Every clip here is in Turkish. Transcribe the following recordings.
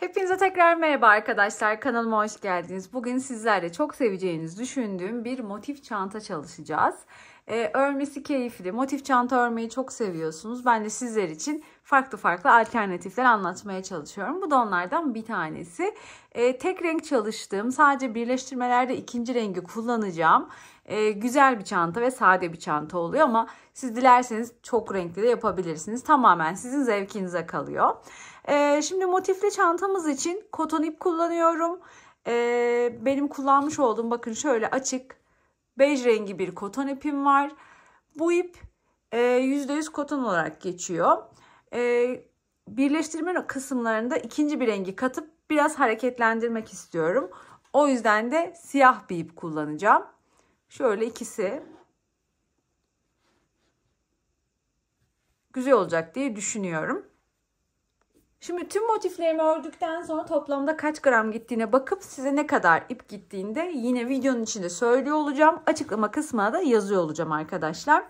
Hepinize tekrar merhaba arkadaşlar. Kanalıma hoş geldiniz. Bugün sizlerle çok seveceğinizi düşündüğüm bir motif çanta çalışacağız. Örmesi keyifli. Motif çanta örmeyi çok seviyorsunuz. Ben de sizler için farklı alternatifler anlatmaya çalışıyorum. Bu da onlardan bir tanesi. Tek renk çalıştığım, sadece birleştirmelerde ikinci rengi kullanacağım. Güzel bir çanta ve sade bir çanta oluyor ama siz dilerseniz çok renkli de yapabilirsiniz. Tamamen sizin zevkinize kalıyor. Şimdi motifli çantamız için koton ip kullanıyorum. Benim kullanmış olduğum bakın şöyle açık bej rengi bir koton ipim var. Bu ip %100 koton olarak geçiyor. Birleştirme kısımlarında ikinci bir rengi katıp biraz hareketlendirmek istiyorum. O yüzden de siyah bir ip kullanacağım. Şöyle ikisi güzel olacak diye düşünüyorum. Şimdi tüm motiflerimi ördükten sonra toplamda kaç gram gittiğine bakıp size ne kadar ip gittiğinde yine videonun içinde söylüyor olacağım. Açıklama kısmına da yazıyor olacağım arkadaşlar.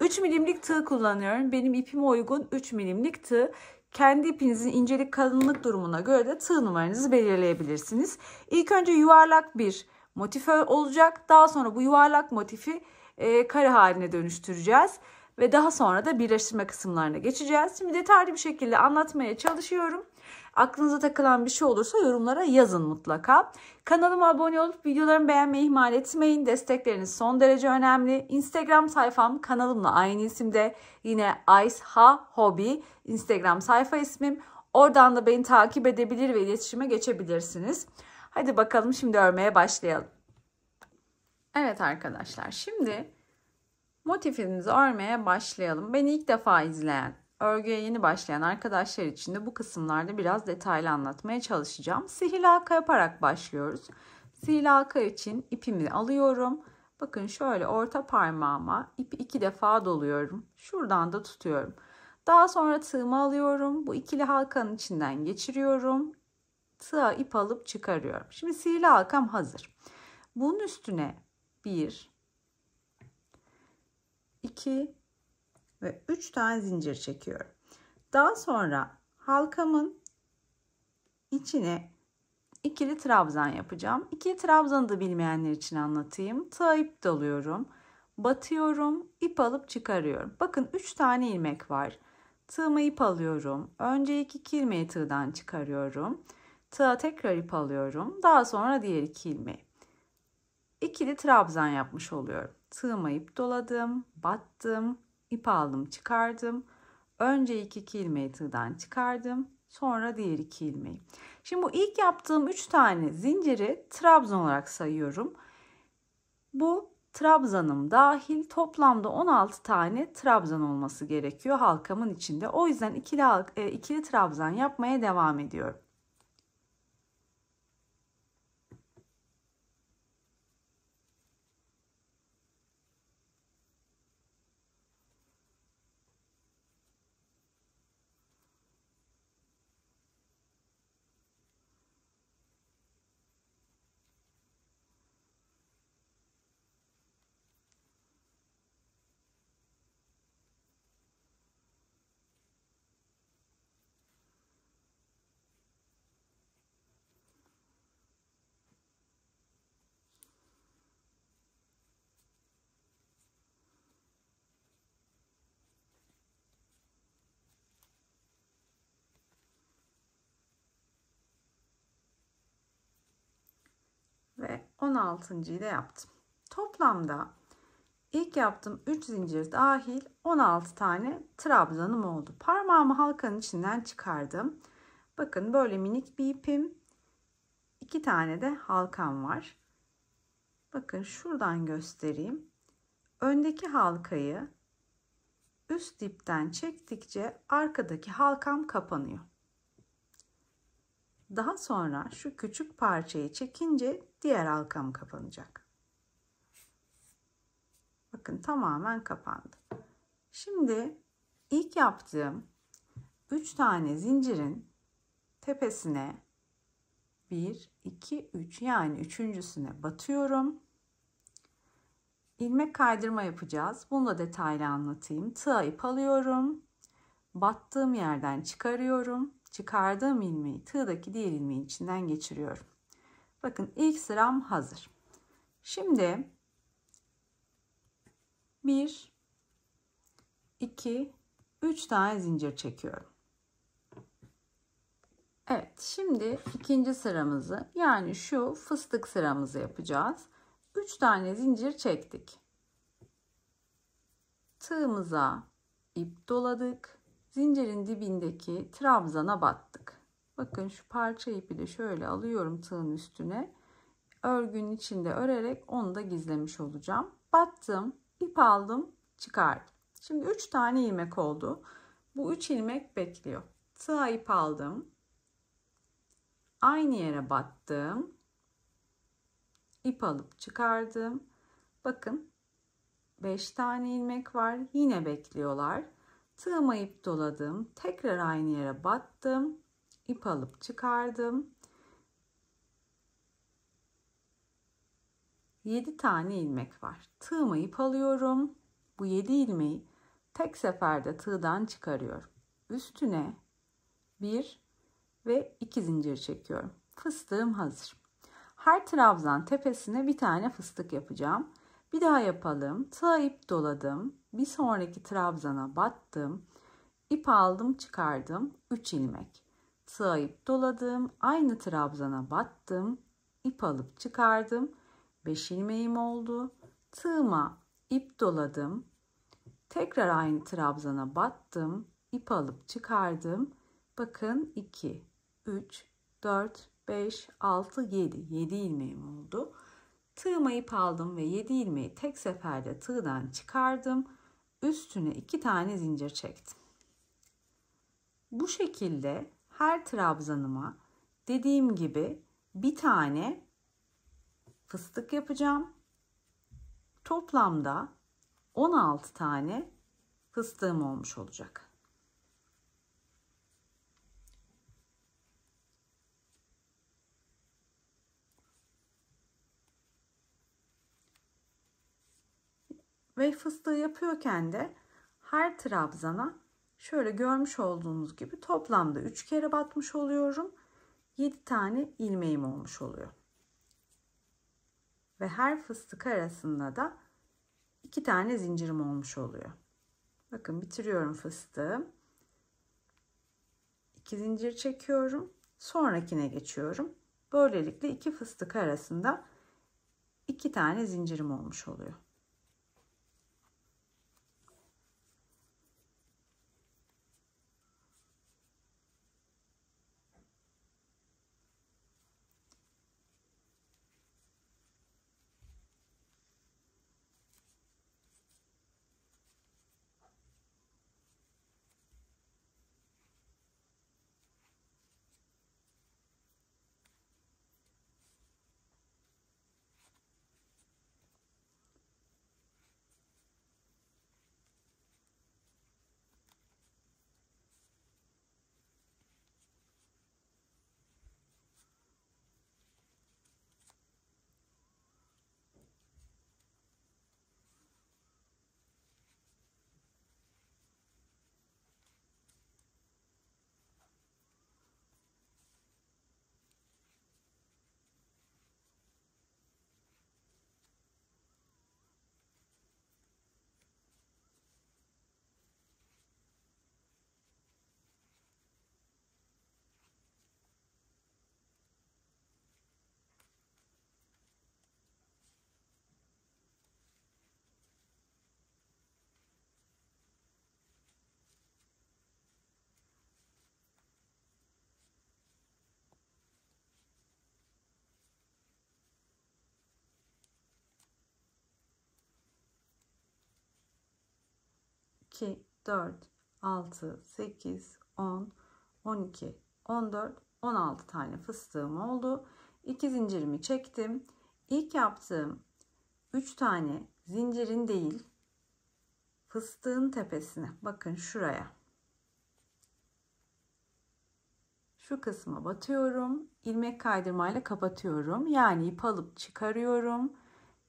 3 milimlik tığ kullanıyorum. Benim ipime uygun 3 milimlik tığ. Kendi ipinizin incelik kalınlık durumuna göre de tığ numaranızı belirleyebilirsiniz. İlk önce yuvarlak bir motif olacak. Daha sonra bu yuvarlak motifi kare haline dönüştüreceğiz. Ve daha sonra da birleştirme kısımlarına geçeceğiz. Şimdi detaylı bir şekilde anlatmaya çalışıyorum. Aklınıza takılan bir şey olursa yorumlara yazın mutlaka. Kanalıma abone olup videolarımı beğenmeyi ihmal etmeyin. Destekleriniz son derece önemli. Instagram sayfam kanalımla aynı isimde. Yine Aysha Hobby Instagram sayfa ismim. Oradan da beni takip edebilir ve iletişime geçebilirsiniz. Hadi bakalım şimdi örmeye başlayalım. Evet arkadaşlar, şimdi motifimizi örmeye başlayalım. Beni ilk defa izleyen, örgüye yeni başlayan arkadaşlar için de bu kısımlarda biraz detaylı anlatmaya çalışacağım. Sihirli halka yaparak başlıyoruz. Sihirli halka için ipimi alıyorum. Bakın şöyle orta parmağıma ipi 2 defa doluyorum. Şuradan da tutuyorum. Daha sonra tığımı alıyorum. Bu ikili halkanın içinden geçiriyorum. Tığa ip alıp çıkarıyorum. Şimdi sihirli halkam hazır. Bunun üstüne 1, 2 ve 3 tane zincir çekiyorum. Daha sonra halkamın içine ikili trabzan yapacağım. İkili trabzanı da bilmeyenler için anlatayım. Tığa ip doluyorum. Batıyorum. İp alıp çıkarıyorum. Bakın 3 tane ilmek var. Tığıma ip alıyorum. Önce iki ilmeği tığdan çıkarıyorum. Tığa tekrar ip alıyorum. Daha sonra diğer 2 ilmeği. İkili trabzan yapmış oluyorum. Tığıma ip doladım, battım, ip aldım, çıkardım. Önce iki ilmeği tığdan çıkardım, sonra diğer 2 ilmeği. Şimdi bu ilk yaptığım 3 tane zinciri trabzan olarak sayıyorum. Bu trabzanım dahil toplamda 16 tane trabzan olması gerekiyor halkamın içinde. O yüzden ikili trabzan yapmaya devam ediyorum. Ve 16.'yı da yaptım. Toplamda ilk yaptığım 3 zincir dahil 16 tane trabzanım oldu. Parmağımı halkanın içinden çıkardım. Bakın böyle minik bir ipim. 2 tane de halkam var. Bakın şuradan göstereyim. Öndeki halkayı üst dipten çektikçe arkadaki halkam kapanıyor. Daha sonra şu küçük parçayı çekince diğer halkam kapanacak. Bakın tamamen kapandı. Şimdi ilk yaptığım 3 tane zincirin tepesine 1, 2, 3 yani üçüncüsüne batıyorum. İlmek kaydırma yapacağız. Bunu da detaylı anlatayım. Tığa ip alıyorum. Battığım yerden çıkarıyorum. çıkardığım ilmeği tığdaki diğer ilmeğin içinden geçiriyorum. Bakın ilk sıram hazır. Şimdi 1, 2, 3 tane zincir çekiyorum. Evet, şimdi ikinci sıramızı, yani şu fıstık sıramızı yapacağız. 3 tane zincir çektik. Tığımıza ip doladık. Zincirin dibindeki trabzana battık. Bakın şu parça ipi de şöyle alıyorum tığın üstüne. Örgünün içinde örerek onu da gizlemiş olacağım. Battım, ip aldım, çıkardım. Şimdi 3 tane ilmek oldu. Bu 3 ilmek bekliyor. Tığa ip aldım. Aynı yere battım. İp alıp çıkardım. Bakın 5 tane ilmek var. Yine bekliyorlar. Tığıma ip doladım. Tekrar aynı yere battım. İp alıp çıkardım. 7 tane ilmek var. Tığıma ip alıyorum. Bu 7 ilmeği tek seferde tığdan çıkarıyorum. Üstüne 1 ve 2 zincir çekiyorum. Fıstığım hazır. Her trabzan tepesine bir tane fıstık yapacağım. Bir daha yapalım. Tığa ip doladım. Bir sonraki trabzana battım. İp aldım, çıkardım. 3 ilmek. Tığa ip doladım. Aynı trabzana battım. İp alıp çıkardım. 5 ilmeğim oldu. Tığıma ip doladım. Tekrar aynı trabzana battım. İp alıp çıkardım. Bakın 2, 3, 4, 5, 6, 7. 7 ilmeğim oldu. Tığıma ip aldım ve 7 ilmeği tek seferde tığdan çıkardım. Üstüne 2 tane zincir çektim. Bu şekilde her trabzanıma dediğim gibi bir tane fıstık yapacağım. Toplamda 16 tane fıstığım olmuş olacak. Ve fıstığı yapıyorken de her trabzana şöyle görmüş olduğunuz gibi toplamda 3 kere batmış oluyorum. 7 tane ilmeğim olmuş oluyor. Ve her fıstık arasında da 2 tane zincirim olmuş oluyor. Bakın bitiriyorum fıstığı. 2 zincir çekiyorum. Sonrakine geçiyorum. Böylelikle 2 fıstık arasında 2 tane zincirim olmuş oluyor. İki, 4, 6, 8, 10, 12, 14, 16 tane fıstığım oldu. 2 zincirimi çektim. İlk yaptığım 3 tane zincirin değil, fıstığın tepesine, bakın şuraya, şu kısma batıyorum. İlmek kaydırmayla kapatıyorum. Yani ip alıp çıkarıyorum.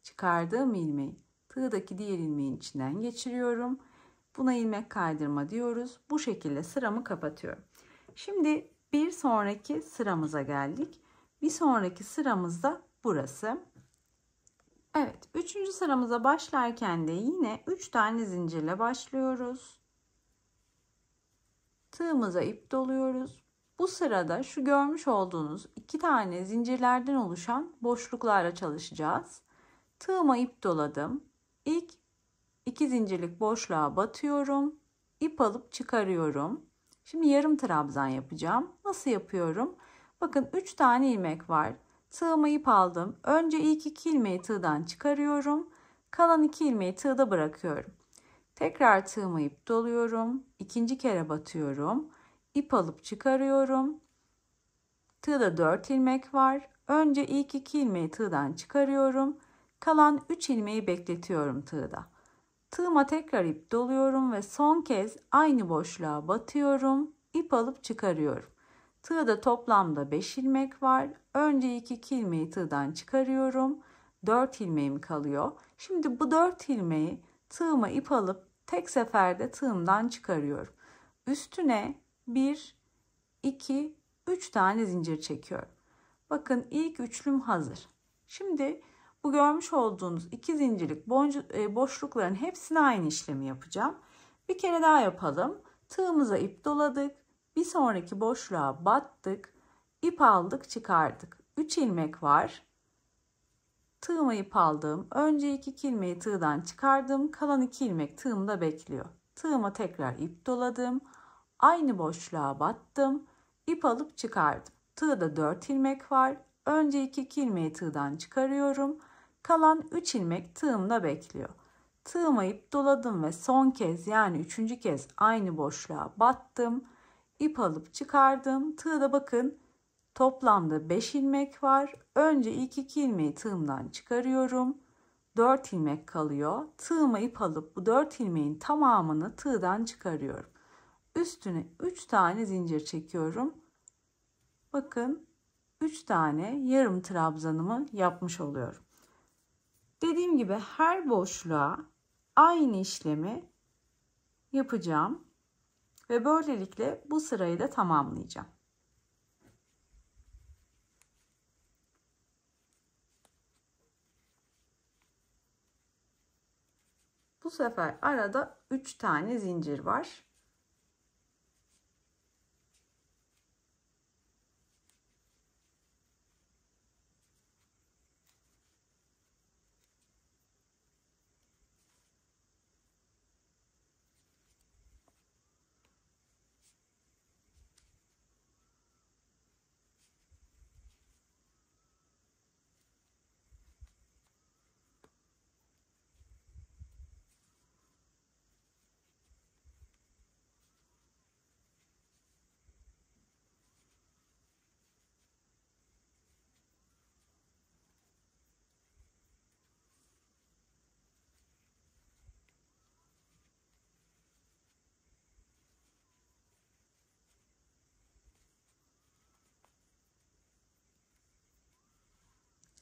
Çıkardığım ilmeği tığdaki diğer ilmeğin içinden geçiriyorum. Buna ilmek kaydırma diyoruz. Bu şekilde sıramı kapatıyorum. Şimdi bir sonraki sıramıza geldik. Bir sonraki sıramızda burası. Evet, 3. sıramıza başlarken de yine 3 tane zincirle başlıyoruz. Tığımıza ip doluyoruz. Bu sırada şu görmüş olduğunuz 2 tane zincirlerden oluşan boşluklarla çalışacağız. Tığıma ip doladım. İlk 2 zincirlik boşluğa batıyorum. İp alıp çıkarıyorum. Şimdi yarım trabzan yapacağım. Nasıl yapıyorum? Bakın 3 tane ilmek var. Tığıma ip aldım. Önce ilk 2 ilmeği tığdan çıkarıyorum. Kalan 2 ilmeği tığda bırakıyorum. Tekrar tığıma ip doluyorum. İkinci kere batıyorum. İp alıp çıkarıyorum. Tığda 4 ilmek var. Önce ilk 2 ilmeği tığdan çıkarıyorum. Kalan 3 ilmeği bekletiyorum tığda. Tığıma tekrar ip doluyorum ve son kez aynı boşluğa batıyorum. İp alıp çıkarıyorum. Tığda toplamda 5 ilmek var. Önce ilk 2 ilmeği tığdan çıkarıyorum. 4 ilmeğim kalıyor. Şimdi bu 4 ilmeği tığıma ip alıp tek seferde tığımdan çıkarıyorum. Üstüne 1, 2, 3 tane zincir çekiyorum. Bakın ilk üçlüm hazır. Şimdi bu görmüş olduğunuz 2 zincirlik boşlukların hepsine aynı işlemi yapacağım. Bir kere daha yapalım. Tığımıza ip doladık. Bir sonraki boşluğa battık. İp aldık, çıkardık. 3 ilmek var. Tığıma ip aldım. Önce 2 ilmeği tığdan çıkardım. Kalan 2 ilmek tığımda bekliyor. Tığıma tekrar ip doladım. Aynı boşluğa battım. İp alıp çıkardım. Tığda 4 ilmek var. Önce 2 ilmeği tığdan çıkarıyorum. Kalan 3 ilmek tığımda bekliyor. Tığıma ip doladım ve son kez yani 3. kez aynı boşluğa battım. İp alıp çıkardım. Tığda bakın toplamda 5 ilmek var. Önce ilk 2 ilmeği tığımdan çıkarıyorum. 4 ilmek kalıyor. Tığıma ip alıp bu 4 ilmeğin tamamını tığdan çıkarıyorum. Üstüne 3 tane zincir çekiyorum. Bakın 3 tane yarım trabzanımı yapmış oluyorum. Dediğim gibi her boşluğa aynı işlemi yapacağım ve böylelikle bu sırayı da tamamlayacağım. Bu sefer arada 3 tane zincir var.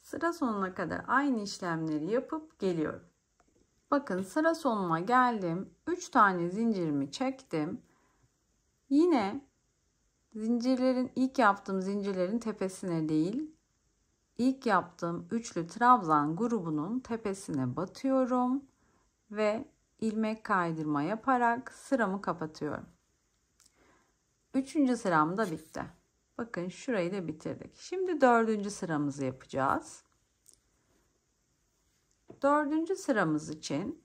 Sıra sonuna kadar aynı işlemleri yapıp geliyorum. Bakın sıra sonuna geldim. 3 tane zincirimi çektim. Yine ilk yaptığım zincirlerin tepesine değil, ilk yaptığım üçlü trabzan grubunun tepesine batıyorum ve ilmek kaydırma yaparak sıramı kapatıyorum. 3. sıram da bitti. Bakın şurayı da bitirdik. Şimdi 4. sıramızı yapacağız. 4. sıramız için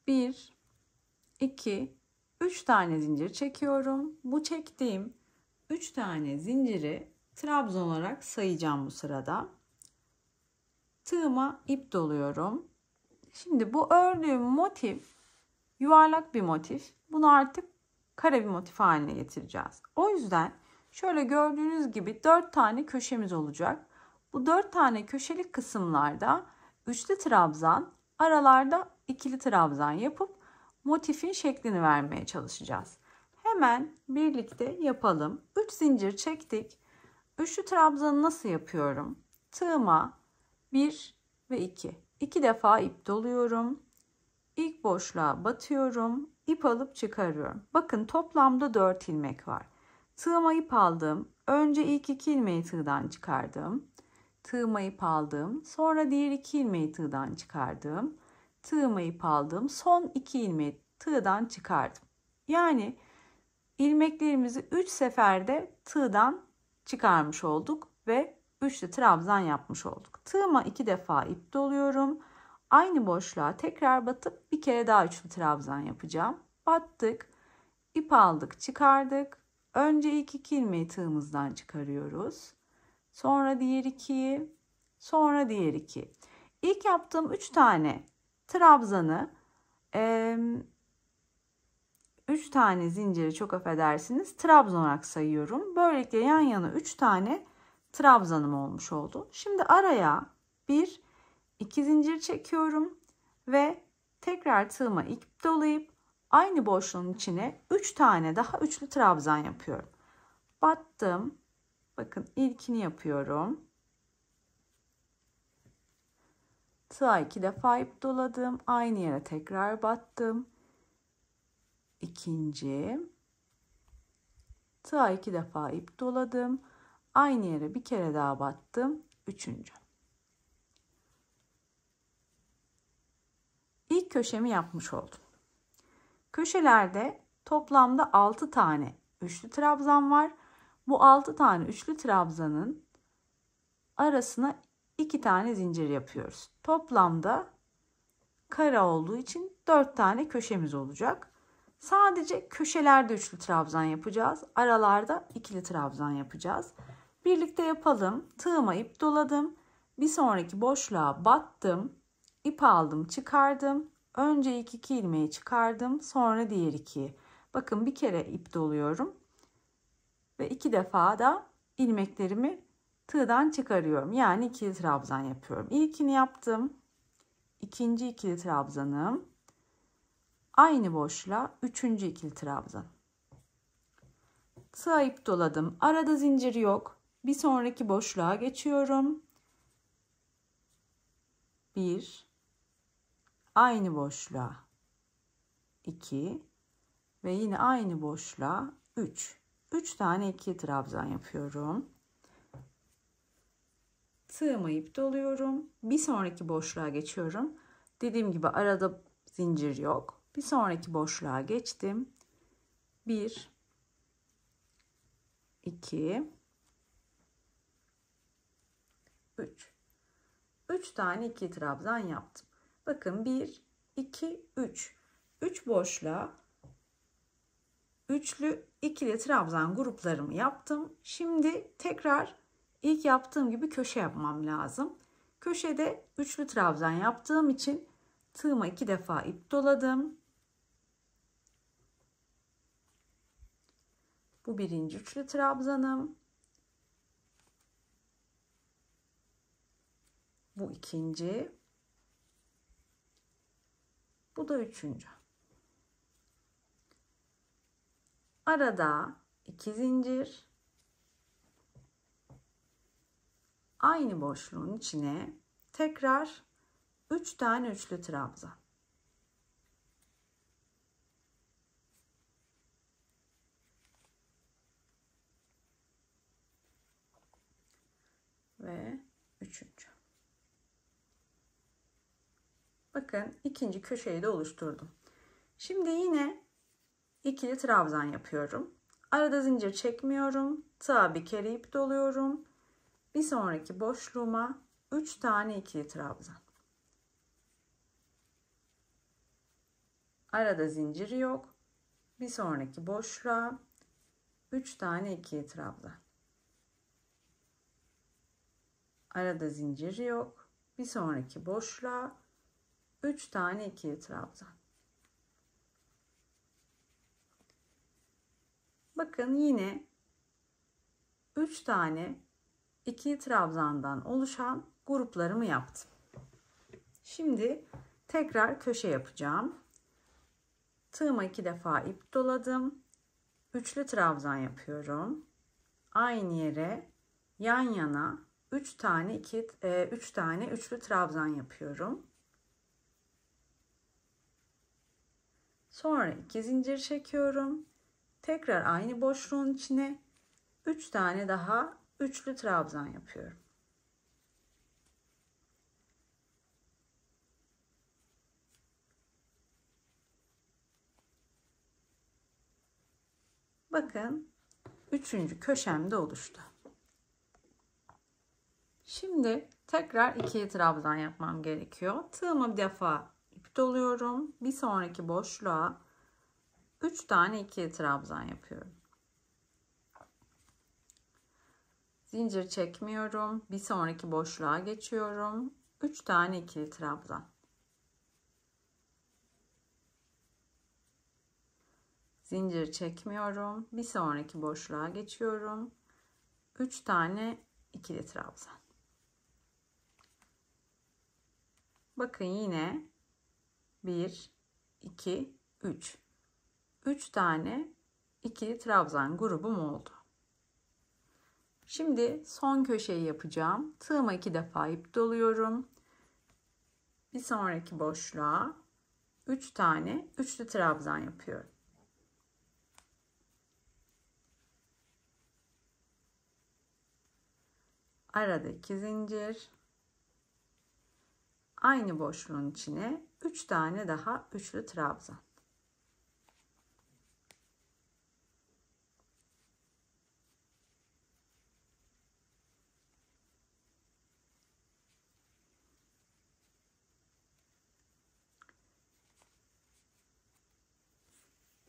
1, 2, 3 tane zincir çekiyorum. Bu çektiğim 3 tane zinciri trabzan olarak sayacağım bu sırada. Tığıma ip doluyorum. Şimdi bu ördüğüm motif yuvarlak bir motif. Bunu artık kare bir motif haline getireceğiz. O yüzden şöyle gördüğünüz gibi 4 tane köşemiz olacak. Bu 4 tane köşelik kısımlarda üçlü trabzan, aralarda ikili trabzan yapıp motifin şeklini vermeye çalışacağız. Hemen birlikte yapalım. 3 zincir çektik. Üçlü trabzanı nasıl yapıyorum? Tığıma 1 ve 2. 2 defa ip doluyorum. İlk boşluğa batıyorum. ip alıp çıkarıyorum. Bakın toplamda 4 ilmek var. Tığıma ip aldım. Önce ilk 2 ilmeği tığdan çıkardım. Tığıma ip aldım. Sonra diğer 2 ilmeği tığdan çıkardım. Tığıma ip aldım. Son 2 ilmeği tığdan çıkardım. Yani ilmeklerimizi 3 seferde tığdan çıkarmış olduk ve üçlü trabzan yapmış olduk. Tığıma 2 defa ip doluyorum. Aynı boşluğa tekrar batıp bir kere daha üçlü trabzan yapacağım. Battık, ip aldık, çıkardık. Önce ilk 2 ilmeği tığımızdan çıkarıyoruz. Sonra diğer 2'yi, sonra diğer 2. İlk yaptığım 3 tane trabzanı 3 tane zinciri, çok affedersiniz, trabzan olarak sayıyorum. Böylelikle yan yana 3 tane trabzanım olmuş oldu. Şimdi araya 1 2 zincir çekiyorum ve tekrar tığıma ip dolayıp aynı boşluğun içine 3 tane daha üçlü trabzan yapıyorum. Battım. Bakın ilkini yapıyorum. Tığa 2 defa ip doladım. Aynı yere tekrar battım. İkinci. Tığa 2 defa ip doladım. Aynı yere bir kere daha battım. Üçüncü. İlk köşemi yapmış oldum. Köşelerde toplamda 6 tane üçlü trabzan var. Bu 6 tane üçlü trabzanın arasına 2 tane zincir yapıyoruz. Toplamda kare olduğu için 4 tane köşemiz olacak. Sadece köşelerde üçlü trabzan yapacağız. Aralarda ikili trabzan yapacağız. Birlikte yapalım. Tığıma ip doladım. Bir sonraki boşluğa battım. İp aldım, çıkardım. Önce ilk 2 ilmeği çıkardım. Sonra diğer 2'yi. Bakın bir kere ip doluyorum. Ve 2 defa da ilmeklerimi tığdan çıkarıyorum. Yani ikili trabzan yapıyorum. İlkini yaptım. İkinci ikili trabzanım. Aynı boşluğa üçüncü ikili trabzan. Tığa ip doladım. Arada zincir yok. Bir sonraki boşluğa geçiyorum. 1, aynı boşluğa 2 ve yine aynı boşluğa 3. 3 tane ikili trabzan yapıyorum. Tığıma ip doluyorum. Bir sonraki boşluğa geçiyorum. Dediğim gibi arada zincir yok. Bir sonraki boşluğa geçtim. 1, 2, 3. 3 tane ikili trabzan yaptım. Bakın 1, 2, 3. 3 boşluğa üçlü ikili trabzan gruplarımı yaptım. Şimdi tekrar ilk yaptığım gibi köşe yapmam lazım. Köşede üçlü trabzan yaptığım için tığıma 2 defa ip doladım. Bu birinci üçlü trabzanım. Bu ikinci. Bu da üçüncü. Arada 2 zincir. Aynı boşluğun içine tekrar 3 tane üçlü trabzan. Ve üçüncü. Bakın ikinci köşeyi de oluşturdum. Şimdi yine ikili trabzan yapıyorum. Arada zincir çekmiyorum. Tığa bir kere ip doluyorum. Bir sonraki boşluğuma 3 tane ikili trabzan. Arada zincir yok. Bir sonraki boşluğa 3 tane ikili trabzan. Arada zincir yok. Bir sonraki boşluğa 3 tane ikili trabzan. Bakın yine 3 tane ikili trabzandan oluşan gruplarımı yaptım. Şimdi tekrar köşe yapacağım. Tığıma 2 defa ip doladım. Üçlü trabzan yapıyorum. Aynı yere yan yana 3 tane üçlü trabzan yapıyorum. Sonra 2 zincir çekiyorum. Tekrar aynı boşluğun içine 3 tane daha üçlü trabzan yapıyorum. Bakın 3. köşemde oluştu. Şimdi tekrar 2'ye trabzan yapmam gerekiyor. Tığımı bir defa ip doluyorum. Bir sonraki boşluğa 3 tane 2'ye trabzan yapıyorum. Zincir çekmiyorum. Bir sonraki boşluğa geçiyorum. 3 tane ikili trabzan. Zincir çekmiyorum. Bir sonraki boşluğa geçiyorum. 3 tane ikili trabzan. Bakın yine 1, 2, 3. 3 tane ikili trabzan grubum oldu. Şimdi son köşeyi yapacağım. Tığıma 2 defa ip doluyorum. Bir sonraki boşluğa 3 tane üçlü trabzan yapıyorum. Arada 2 zincir. Aynı boşluğun içine 3 tane daha üçlü trabzan.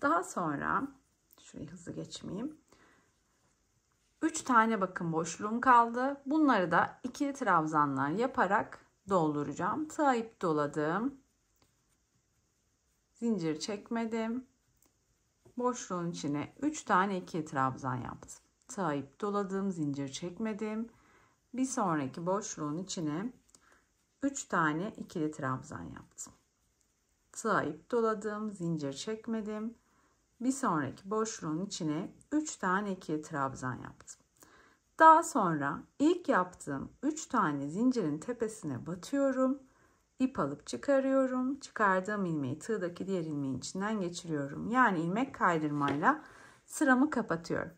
Daha sonra şurayı hızlı geçmeyeyim. 3 tane bakın boşluğum kaldı. Bunları da ikili trabzanlar yaparak dolduracağım. Tığa ip doladım. Zincir çekmedim. Boşluğun içine 3 tane ikili trabzan yaptım. Tığa ip doladım, zincir çekmedim. Bir sonraki boşluğun içine 3 tane ikili trabzan yaptım. Tığa ip doladım, zincir çekmedim. Bir sonraki boşluğun içine 3 tane ikili trabzan yaptım. Daha sonra ilk yaptığım 3 tane zincirin tepesine batıyorum. İp alıp çıkarıyorum. Çıkardığım ilmeği tığdaki diğer ilmeğin içinden geçiriyorum. Yani ilmek kaydırmayla sıramı kapatıyorum.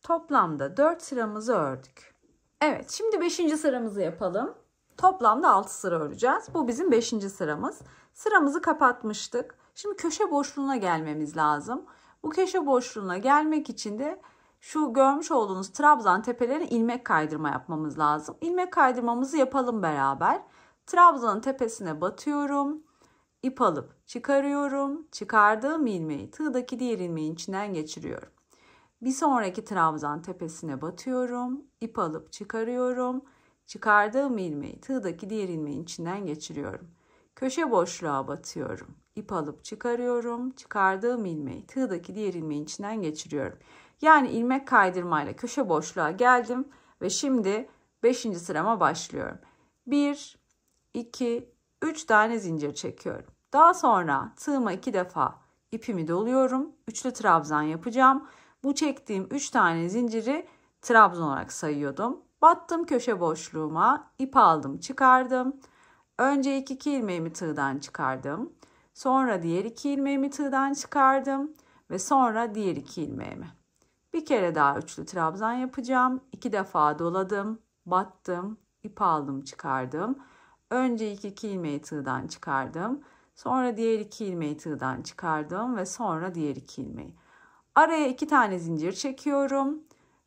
Toplamda 4 sıramızı ördük. Evet, şimdi 5. sıramızı yapalım. Toplamda 6 sıra öreceğiz. Bu bizim 5. sıramız. Sıramızı kapatmıştık. Şimdi köşe boşluğuna gelmemiz lazım. Bu köşe boşluğuna gelmek için de şu görmüş olduğunuz trabzan tepelerine ilmek kaydırma yapmamız lazım. İlmek kaydırmamızı yapalım beraber. Trabzanın tepesine batıyorum. İp alıp çıkarıyorum. Çıkardığım ilmeği tığdaki diğer ilmeğin içinden geçiriyorum. Bir sonraki trabzan tepesine batıyorum. İp alıp çıkarıyorum. Çıkardığım ilmeği tığdaki diğer ilmeğin içinden geçiriyorum. Köşe boşluğa batıyorum. İp alıp çıkarıyorum. Çıkardığım ilmeği tığdaki diğer ilmeğin içinden geçiriyorum. Yani ilmek kaydırmayla köşe boşluğa geldim ve şimdi 5. sırama başlıyorum. 1, 2, 3 tane zincir çekiyorum. Daha sonra tığıma 2 defa ipimi doluyorum. Üçlü trabzan yapacağım. Bu çektiğim 3 tane zinciri trabzan olarak sayıyordum. Battım köşe boşluğuma, ip aldım, çıkardım. Önce ilk 2 ilmeğimi tığdan çıkardım. Sonra diğer 2 ilmeğimi tığdan çıkardım ve sonra diğer 2 ilmeğimi. Bir kere daha üçlü trabzan yapacağım. 2 defa doladım, battım, ip aldım, çıkardım. Önce ilk 2 ilmeği tığdan çıkardım. Sonra diğer 2 ilmeği tığdan çıkardım ve sonra diğer 2 ilmeği. Araya 2 tane zincir çekiyorum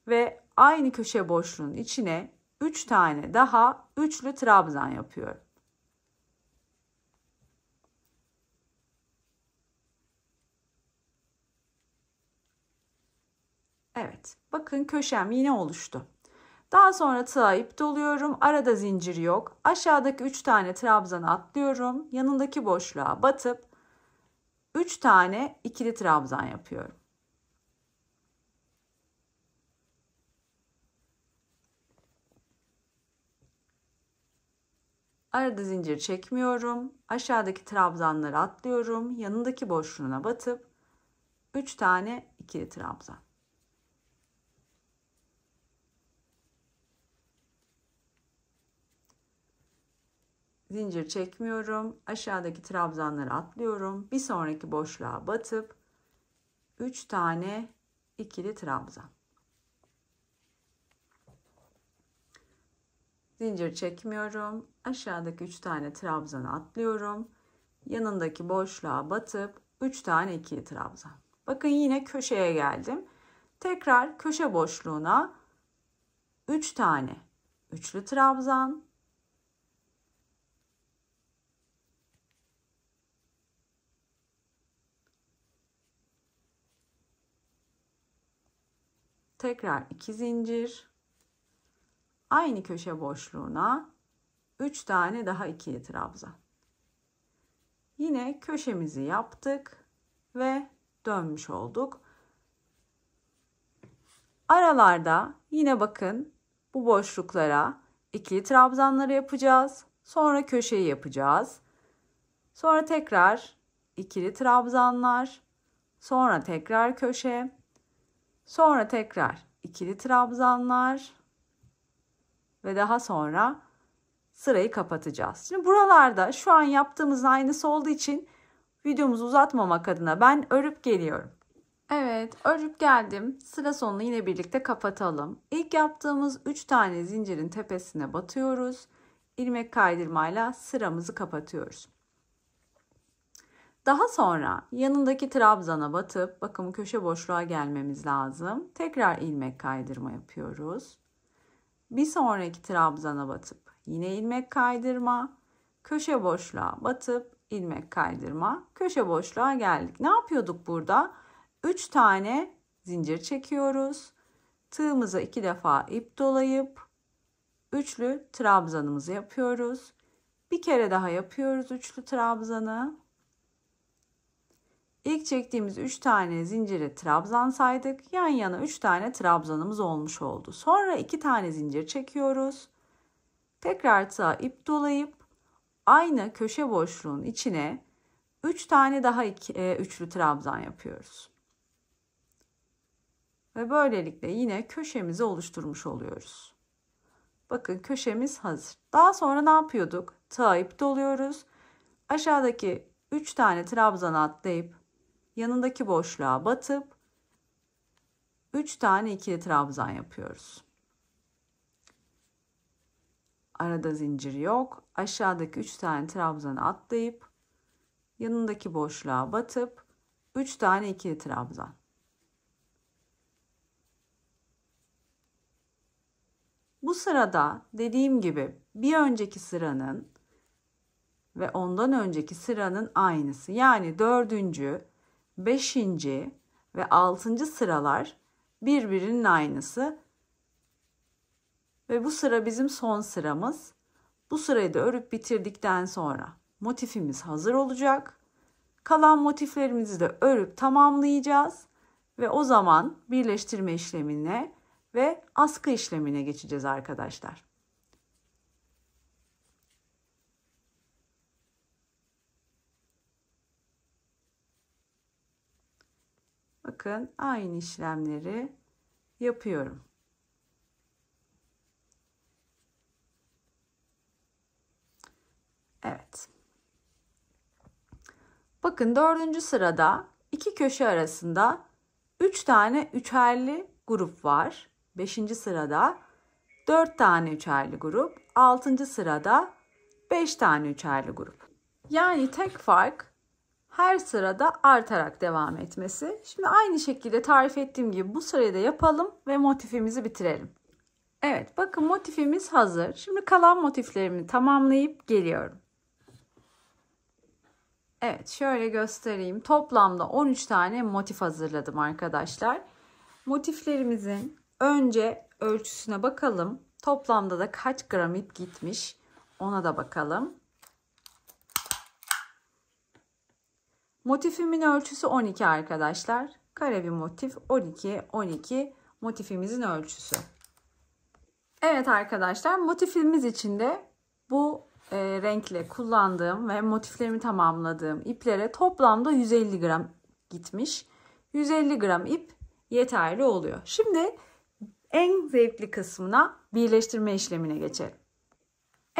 ve aynı köşe boşluğun içine 3 tane daha üçlü trabzan yapıyorum. Evet, bakın köşem yine oluştu. Daha sonra tığa ip doluyorum. Arada zincir yok. Aşağıdaki 3 tane trabzanı atlıyorum. Yanındaki boşluğa batıp 3 tane ikili trabzan yapıyorum. Arada zincir çekmiyorum. Aşağıdaki trabzanları atlıyorum. Yanındaki boşluğuna batıp 3 tane ikili trabzan. zincir çekmiyorum. Aşağıdaki trabzanları atlıyorum. Bir sonraki boşluğa batıp 3 tane ikili trabzan. Zincir çekmiyorum. Aşağıdaki 3 tane trabzanı atlıyorum. Yanındaki boşluğa batıp 3 tane ikili trabzan. Bakın yine köşeye geldim. Tekrar köşe boşluğuna 3 tane üçlü trabzan. Tekrar 2 zincir. Aynı köşe boşluğuna 3 tane daha ikili trabzan. Yine köşemizi yaptık ve dönmüş olduk. Aralarda yine bakın bu boşluklara ikili trabzanları yapacağız. Sonra köşeyi yapacağız. Sonra tekrar ikili trabzanlar. Sonra tekrar köşe. Sonra tekrar ikili trabzanlar. Ve daha sonra sırayı kapatacağız. Şimdi buralarda şu an yaptığımızın aynısı olduğu için videomuzu uzatmamak adına ben örüp geliyorum. Evet, örüp geldim. Sıra sonunu yine birlikte kapatalım. İlk yaptığımız 3 tane zincirin tepesine batıyoruz. İlmek kaydırmayla sıramızı kapatıyoruz. Daha sonra yanındaki trabzana batıp bakın köşe boşluğa gelmemiz lazım. Tekrar ilmek kaydırma yapıyoruz. Bir sonraki trabzana batıp yine ilmek kaydırma, köşe boşluğa batıp ilmek kaydırma, köşe boşluğa geldik. Ne yapıyorduk burada? 3 tane zincir çekiyoruz. Tığımıza 2 defa ip dolayıp üçlü trabzanımızı yapıyoruz. Bir kere daha yapıyoruz üçlü trabzanı. İlk çektiğimiz 3 tane zinciri trabzan saydık. Yan yana 3 tane trabzanımız olmuş oldu. Sonra 2 tane zincir çekiyoruz. Tekrar tığa ip dolayıp aynı köşe boşluğun içine 3 tane daha üçlü trabzan yapıyoruz. Ve böylelikle yine köşemizi oluşturmuş oluyoruz. Bakın köşemiz hazır. Daha sonra ne yapıyorduk? Tığa ip doluyoruz. Aşağıdaki 3 tane trabzan atlayıp yanındaki boşluğa batıp 3 tane ikili trabzan yapıyoruz. Arada zincir yok. Aşağıdaki 3 tane trabzanı atlayıp yanındaki boşluğa batıp 3 tane ikili trabzan. Bu sırada dediğim gibi bir önceki sıranın ve ondan önceki sıranın aynısı. Yani 4. 5. ve 6. sıralar birbirinin aynısı. Ve bu sıra bizim son sıramız. Bu sırayı da örüp bitirdikten sonra motifimiz hazır olacak. Kalan motiflerimizi de örüp tamamlayacağız. Ve o zaman birleştirme işlemine ve askı işlemine geçeceğiz arkadaşlar. Bakın aynı işlemleri yapıyorum. Evet. Bakın 4. sırada 2 köşe arasında 3 tane üçerli grup var. 5. sırada 4 tane üçerli grup. 6. sırada 5 tane üçerli grup. Yani tek fark her sırada artarak devam etmesi. Şimdi aynı şekilde tarif ettiğim gibi bu sırayı da yapalım ve motifimizi bitirelim. Evet, bakın motifimiz hazır. Şimdi kalan motiflerimi tamamlayıp geliyorum. Evet, şöyle göstereyim. Toplamda 13 tane motif hazırladım arkadaşlar. Motiflerimizin önce ölçüsüne bakalım. Toplamda da kaç gram ip gitmiş ona da bakalım. Motifimin ölçüsü 12 arkadaşlar. Kare bir motif 12 motifimizin ölçüsü. Evet arkadaşlar, motifimiz içinde bu renkle kullandığım ve motiflerimi tamamladığım iplere toplamda 150 gram gitmiş. 150 gram ip yeterli oluyor. Şimdi en zevkli kısmına birleştirme işlemine geçelim.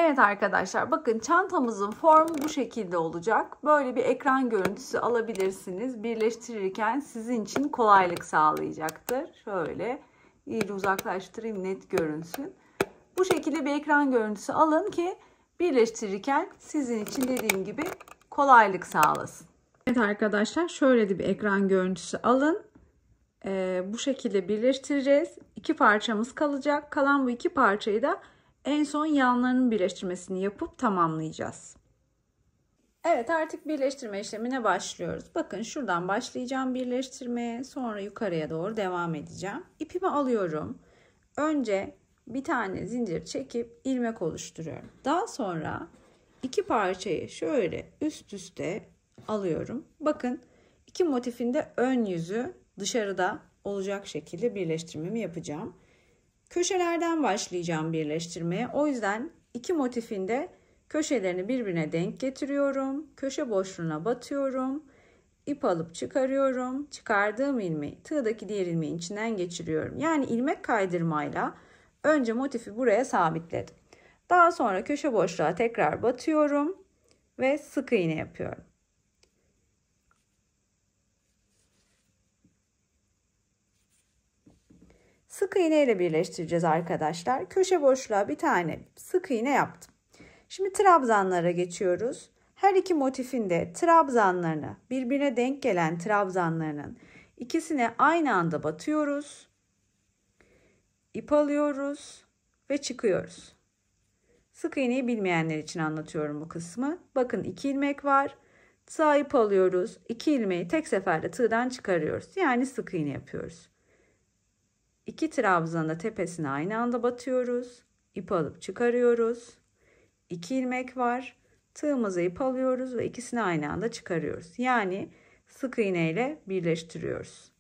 Evet arkadaşlar, bakın çantamızın formu bu şekilde olacak. Böyle bir ekran görüntüsü alabilirsiniz. Birleştirirken sizin için kolaylık sağlayacaktır. Şöyle iyice uzaklaştırayım, net görünsün. Bu şekilde bir ekran görüntüsü alın ki birleştirirken sizin için dediğim gibi kolaylık sağlasın. Evet arkadaşlar, şöyle de bir ekran görüntüsü alın. Bu şekilde birleştireceğiz. 2 parçamız kalacak. Kalan bu 2 parçayı da en son yanlarının birleştirmesini yapıp tamamlayacağız. Evet, artık birleştirme işlemine başlıyoruz. Bakın şuradan başlayacağım birleştirmeye. Sonra yukarıya doğru devam edeceğim. İpimi alıyorum. Önce bir tane zincir çekip ilmek oluşturuyorum. Daha sonra 2 parçayı şöyle üst üste alıyorum. Bakın 2 motifin de ön yüzü dışarıda olacak şekilde birleştirmemi yapacağım. Köşelerden başlayacağım birleştirmeye. O yüzden 2 motifin de köşelerini birbirine denk getiriyorum. Köşe boşluğuna batıyorum. İp alıp çıkarıyorum. Çıkardığım ilmeği tığdaki diğer ilmeğin içinden geçiriyorum. Yani ilmek kaydırmayla önce motifi buraya sabitledim. Daha sonra köşe boşluğa tekrar batıyorum ve sık iğne yapıyorum. Sık iğne ile birleştireceğiz arkadaşlar. Köşe boşluğa bir tane sık iğne yaptım. Şimdi trabzanlara geçiyoruz. Her iki motifin de trabzanlarını, birbirine denk gelen trabzanlarının ikisine aynı anda batıyoruz. İp alıyoruz ve çıkıyoruz. Sık iğneyi bilmeyenler için anlatıyorum bu kısmı. Bakın 2 ilmek var. Tığa ip alıyoruz. 2 ilmeği tek seferde tığdan çıkarıyoruz. Yani sık iğne yapıyoruz. 2 trabzanı da tepesine aynı anda batıyoruz. İp alıp çıkarıyoruz. 2 ilmek var. Tığımıza ip alıyoruz ve ikisini aynı anda çıkarıyoruz. Yani sık iğne ile birleştiriyoruz.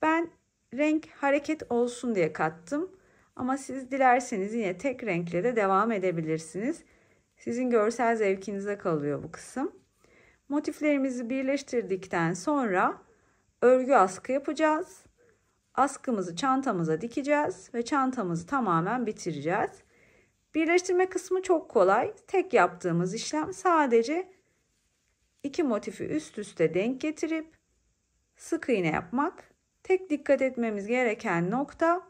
Ben renk hareket olsun diye kattım. Ama siz dilerseniz yine tek renkle de devam edebilirsiniz. Sizin görsel zevkinize kalıyor bu kısım. Motiflerimizi birleştirdikten sonra örgü askı yapacağız. Askımızı çantamıza dikeceğiz ve çantamızı tamamen bitireceğiz. Birleştirme kısmı çok kolay. Tek yaptığımız işlem sadece 2 motifi üst üste denk getirip sık iğne yapmak. Tek dikkat etmemiz gereken nokta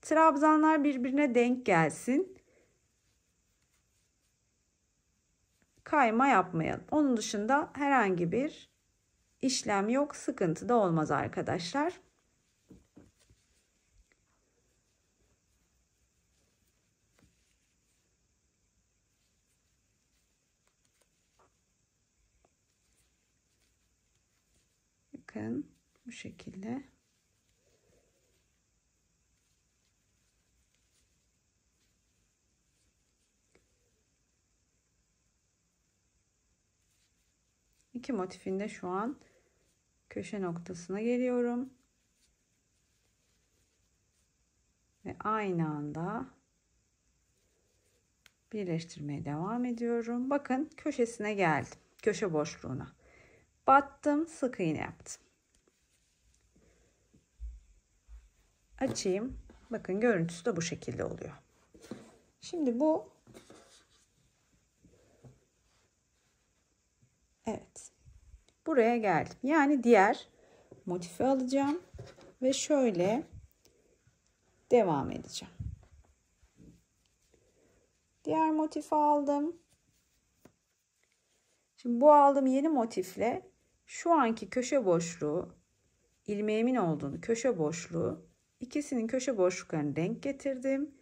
trabzanlar birbirine denk gelsin. Kayma yapmayalım. Onun dışında herhangi bir işlem yok. Sıkıntı da olmaz arkadaşlar. Bakın bu şekilde. İki motifin de şu an köşe noktasına geliyorum. Ve aynı anda birleştirmeye devam ediyorum. Bakın köşesine geldim. Köşe boşluğuna. Battım, sık iğne yaptım. Açayım. Bakın görüntüsü de bu şekilde oluyor. Şimdi bu evet. Buraya geldim. Yani diğer motifi alacağım ve şöyle devam edeceğim. Diğer motifi aldım. Şimdi bu aldığım yeni motifle şu anki köşe boşluğu, ilmeğimin olduğunu köşe boşluğu, ikisinin köşe boşluklarını denk getirdim.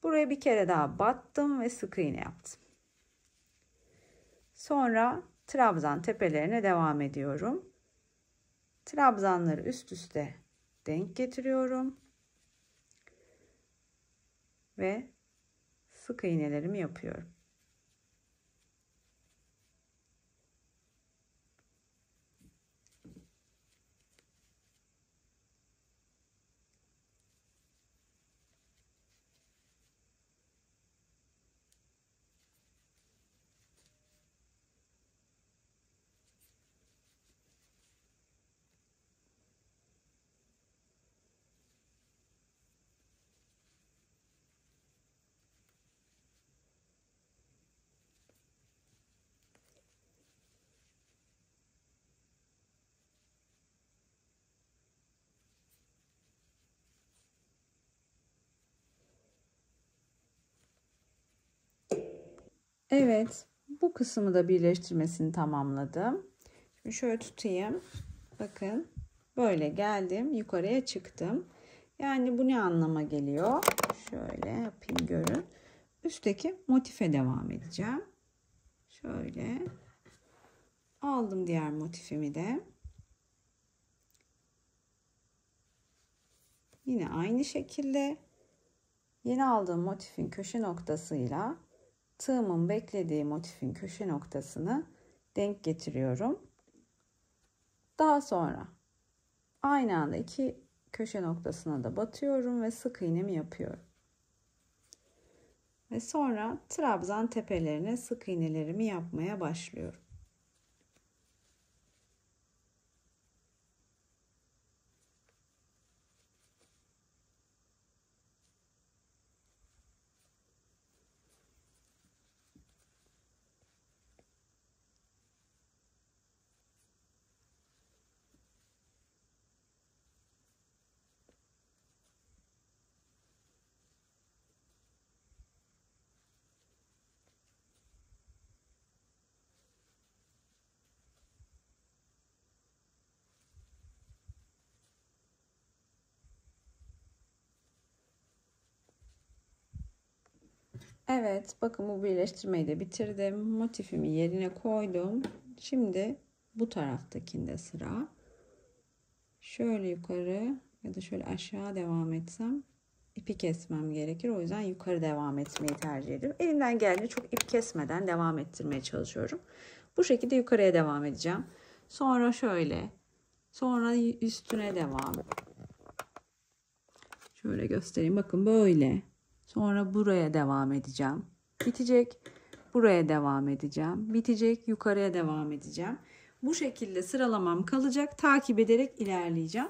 Buraya bir kere daha battım ve sık iğne yaptım. Sonra trabzan tepelerine devam ediyorum. Trabzanları üst üste denk getiriyorum. Ve sık iğnelerimi yapıyorum. Evet, bu kısmı da birleştirmesini tamamladım. Şimdi şöyle tutayım. Bakın böyle geldim, yukarıya çıktım. Yani bu ne anlama geliyor? Şöyle yapayım görün. Üstteki motife devam edeceğim. Şöyle aldım diğer motifimi de. Yine aynı şekilde yeni aldığım motifin köşe noktasıyla tığımın beklediği motifin köşe noktasını denk getiriyorum. Daha sonra aynı anda iki köşe noktasına da batıyorum ve sık iğnemi yapıyorum. Ve sonra trabzan tepelerine sık iğnelerimi yapmaya başlıyorum. Evet, bakın bu birleştirmeyi de bitirdim. Motifimi yerine koydum. Şimdi bu taraftakinde sıra. Şöyle yukarı ya da şöyle aşağı devam etsem ipi kesmem gerekir. O yüzden yukarı devam etmeyi tercih ediyorum. Elimden geldiğince çok ip kesmeden devam ettirmeye çalışıyorum. Bu şekilde yukarıya devam edeceğim. Sonra şöyle. Sonra üstüne devam. Şöyle göstereyim. Bakın böyle. Sonra buraya devam edeceğim. Bitecek. Buraya devam edeceğim. Bitecek. Yukarıya devam edeceğim. Bu şekilde sıralamam kalacak. Takip ederek ilerleyeceğim.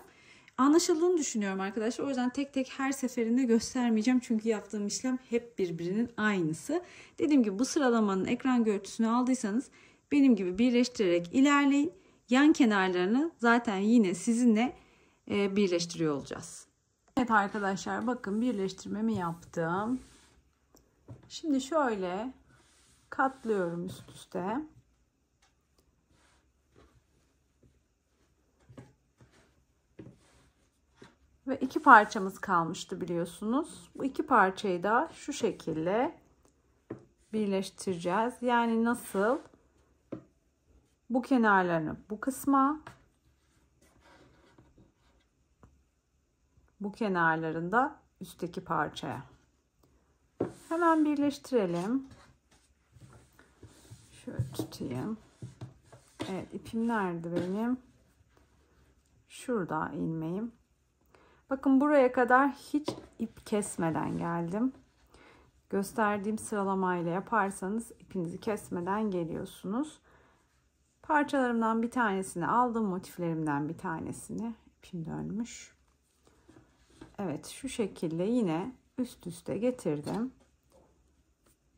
Anlaşıldığını düşünüyorum arkadaşlar. O yüzden tek tek her seferinde göstermeyeceğim. Çünkü yaptığım işlem hep birbirinin aynısı. Dediğim gibi bu sıralamanın ekran görüntüsünü aldıysanız benim gibi birleştirerek ilerleyin. Yan kenarlarını zaten yine sizinle birleştiriyor olacağız. Evet arkadaşlar, bakın birleştirmemi yaptım. Şimdi şöyle katlıyorum üst üste. Ve iki parçamız kalmıştı biliyorsunuz. Bu iki parçayı da şu şekilde birleştireceğiz. Yani nasıl? Bu kenarlarını bu kısma, bu kenarlarında üstteki parçaya. Hemen birleştirelim. Şöyle tutayım. Evet, ipim nerede benim? Şurada ilmeğim. Bakın buraya kadar hiç ip kesmeden geldim. Gösterdiğim sıralamayla yaparsanız ipinizi kesmeden geliyorsunuz. Parçalarımdan bir tanesini aldım. Motiflerimden bir tanesini. İpim dönmüş. Evet, şu şekilde yine üst üste getirdim.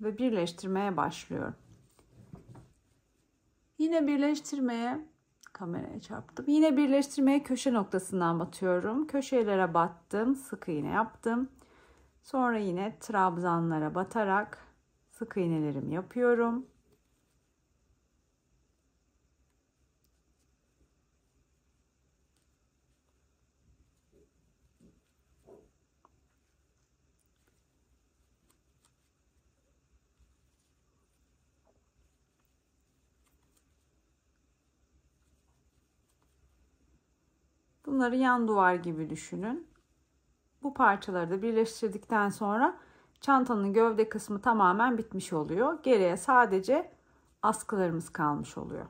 Ve birleştirmeye başlıyorum. Yine birleştirmeye, kameraya çarptım. Yine birleştirmeye köşe noktasından batıyorum. Köşelere battım. Sık iğne yaptım. Sonra yine trabzanlara batarak sık iğnelerimi yapıyorum. Bunları yan duvar gibi düşünün. Bu parçaları da birleştirdikten sonra çantanın gövde kısmı tamamen bitmiş oluyor. Geriye sadece askılarımız kalmış oluyor.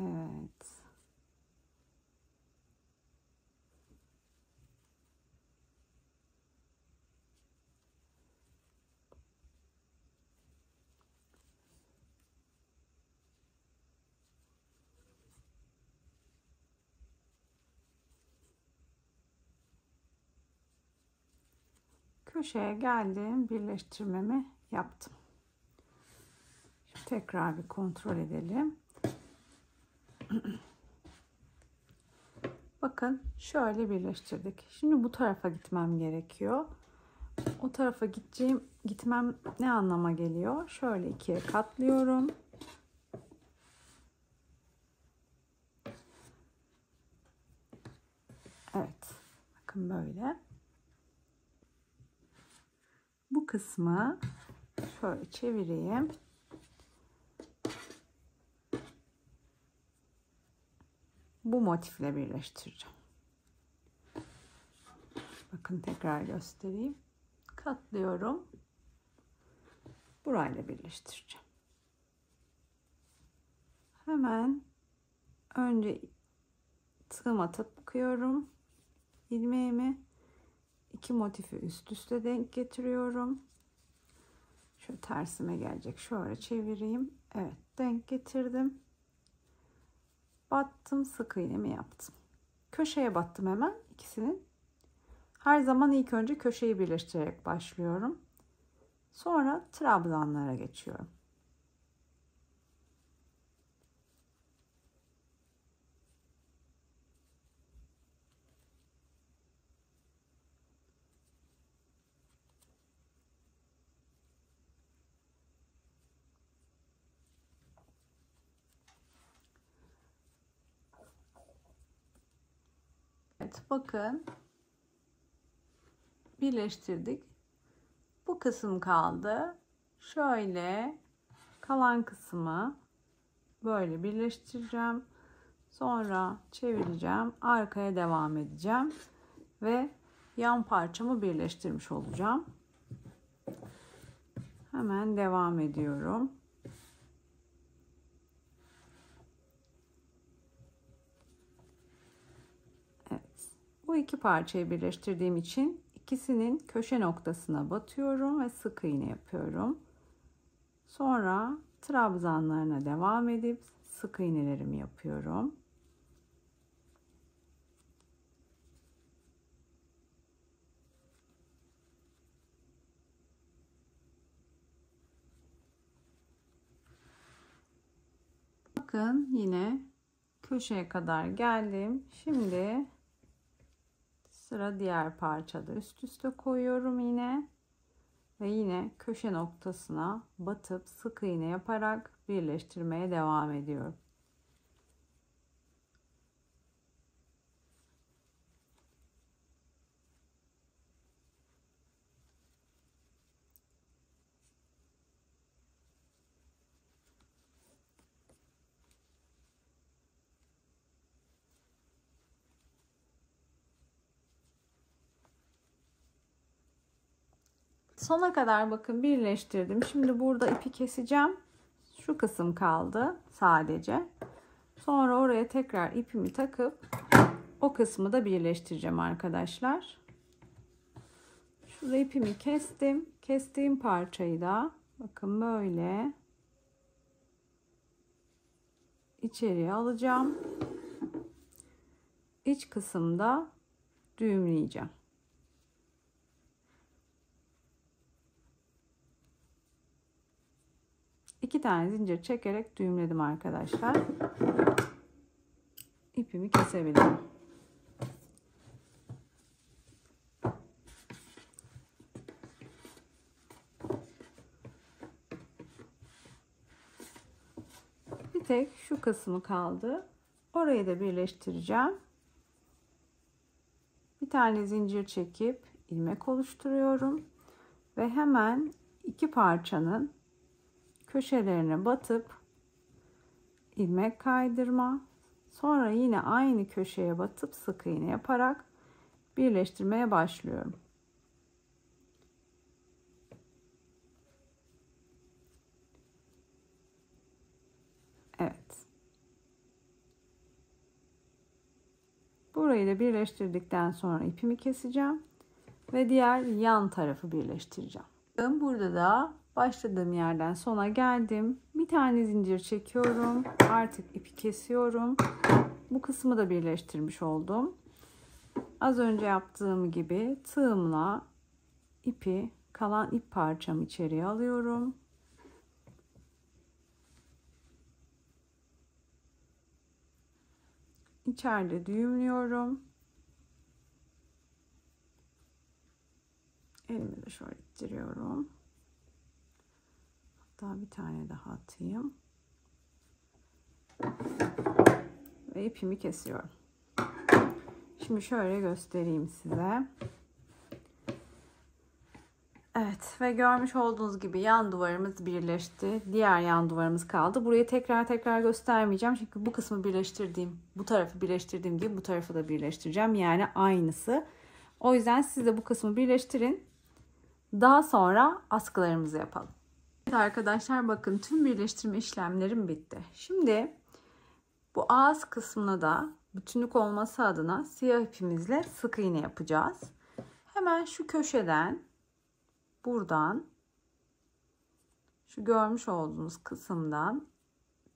Evet. köşeye geldim, birleştirmemi yaptım. Şimdi tekrar bir kontrol edelim. Bakın şöyle birleştirdik. Şimdi bu tarafa gitmem gerekiyor. O tarafa gitmem ne anlama geliyor? Şöyle ikiye katlıyorum. Evet. Bakın böyle. Bu kısmı şöyle çevireyim. Bu motifle birleştireceğim. Bakın tekrar göstereyim. Katlıyorum. Burayla birleştireceğim. Hemen önce tığım atıp bakıyorum. İlmeğimi iki motifi üst üste denk getiriyorum. Şöyle tersime gelecek. Şöyle çevireyim. Evet, denk getirdim. Battım, sık iğnemi yaptım. Köşeye battım hemen ikisinin. Her zaman ilk önce köşeyi birleştirerek başlıyorum. Sonra trabzanlara geçiyorum. Evet, bakın birleştirdik. Bu kısım kaldı. Şöyle kalan kısmı böyle birleştireceğim. Sonra çevireceğim. Arkaya devam edeceğim. Ve yan parçamı birleştirmiş olacağım. Hemen devam ediyorum. Evet. Bu iki parçayı birleştirdiğim için ikisinin köşe noktasına batıyorum ve sık iğne yapıyorum. Sonra trabzanlarına devam edip sık iğnelerimi yapıyorum. Bakın yine köşeye kadar geldim. Şimdi sıra diğer parçada üst üste koyuyorum yine. Ve yine köşe noktasına batıp sık iğne yaparak birleştirmeye devam ediyorum. Sona kadar bakın birleştirdim. Şimdi burada ipi keseceğim. Şu kısım kaldı sadece. Sonra oraya tekrar ipimi takıp o kısmı da birleştireceğim arkadaşlar. Şurada ipimi kestim. Kestiğim parçayı da bakın böyle içeriye alacağım. İç kısımda düğümleyeceğim. İki tane zincir çekerek düğümledim arkadaşlar. İpimi kesebilirim. Bir tek şu kısmı kaldı. Orayı da birleştireceğim. Bir tane zincir çekip ilmek oluşturuyorum ve hemen iki parçanın köşelerine batıp ilmek kaydırma, sonra yine aynı köşeye batıp sık iğne yaparak birleştirmeye başlıyorum. Evet. Burayı da birleştirdikten sonra ipimi keseceğim ve diğer yan tarafı birleştireceğim. Burada da başladığım yerden sona geldim. Bir tane zincir çekiyorum. Artık ipi kesiyorum. Bu kısmı da birleştirmiş oldum. Az önce yaptığım gibi tığımla kalan ip parçamı içeriye alıyorum. İçeride düğümlüyorum. Elimi de şöyle ittiriyorum. Hatta bir tane daha atayım. Ve ipimi kesiyorum. Şimdi şöyle göstereyim size. Evet, ve görmüş olduğunuz gibi yan duvarımız birleşti. Diğer yan duvarımız kaldı. Burayı tekrar göstermeyeceğim. Çünkü bu kısmı bu tarafı birleştirdiğim gibi bu tarafı da birleştireceğim. Yani aynısı. O yüzden siz de bu kısmı birleştirin. Daha sonra askılarımızı yapalım. Evet arkadaşlar, bakın tüm birleştirme işlemlerim bitti. Şimdi bu ağız kısmına da bütünlük olması adına siyah ipimizle sık iğne yapacağız. Hemen şu köşeden, buradan, şu görmüş olduğunuz kısımdan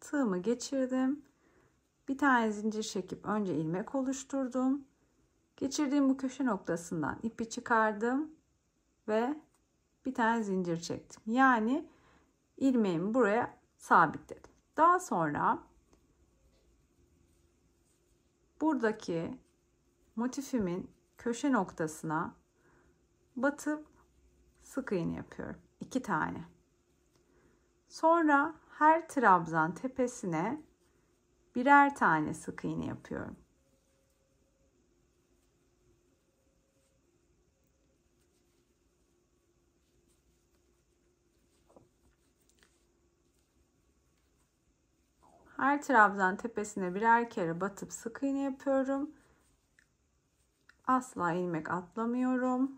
tığımı geçirdim. Bir tane zincir çekip önce ilmek oluşturdum. Geçirdiğim bu köşe noktasından ipi çıkardım ve bir tane zincir çektim. Yani ilmeğimi buraya sabitledim. Daha sonra buradaki motifimin köşe noktasına batıp sık iğne yapıyorum. 2 tane. Sonra her trabzan tepesine birer tane sık iğne yapıyorum. Her trabzan tepesine birer kere batıp sık iğne yapıyorum. Asla ilmek atlamıyorum.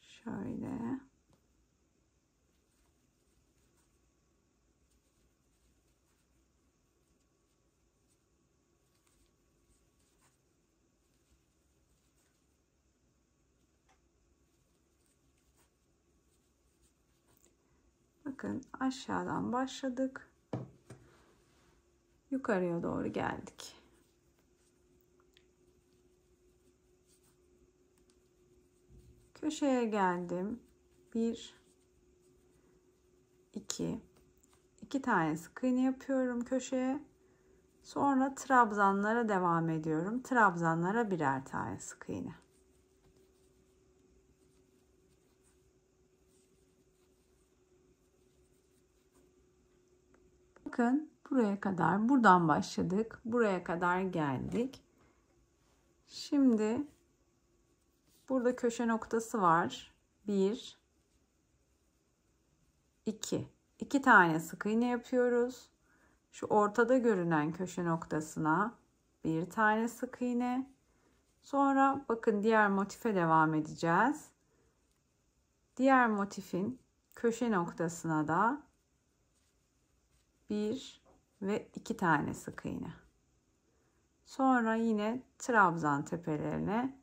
Şöyle. Bakın aşağıdan başladık. Yukarıya doğru geldik. Köşeye geldim. 1 2 tane sık iğne yapıyorum köşeye. Sonra trabzanlara devam ediyorum. Trabzanlara birer tane sık iğne. Bakın buraya kadar, buradan başladık. Buraya kadar geldik. Şimdi burada köşe noktası var. 1 2 tane sık iğne yapıyoruz. Şu ortada görünen köşe noktasına bir tane sık iğne. Sonra bakın diğer motife devam edeceğiz. Diğer motifin köşe noktasına da 1 ve 2 tane sık iğne. Sonra yine trabzan tepelerine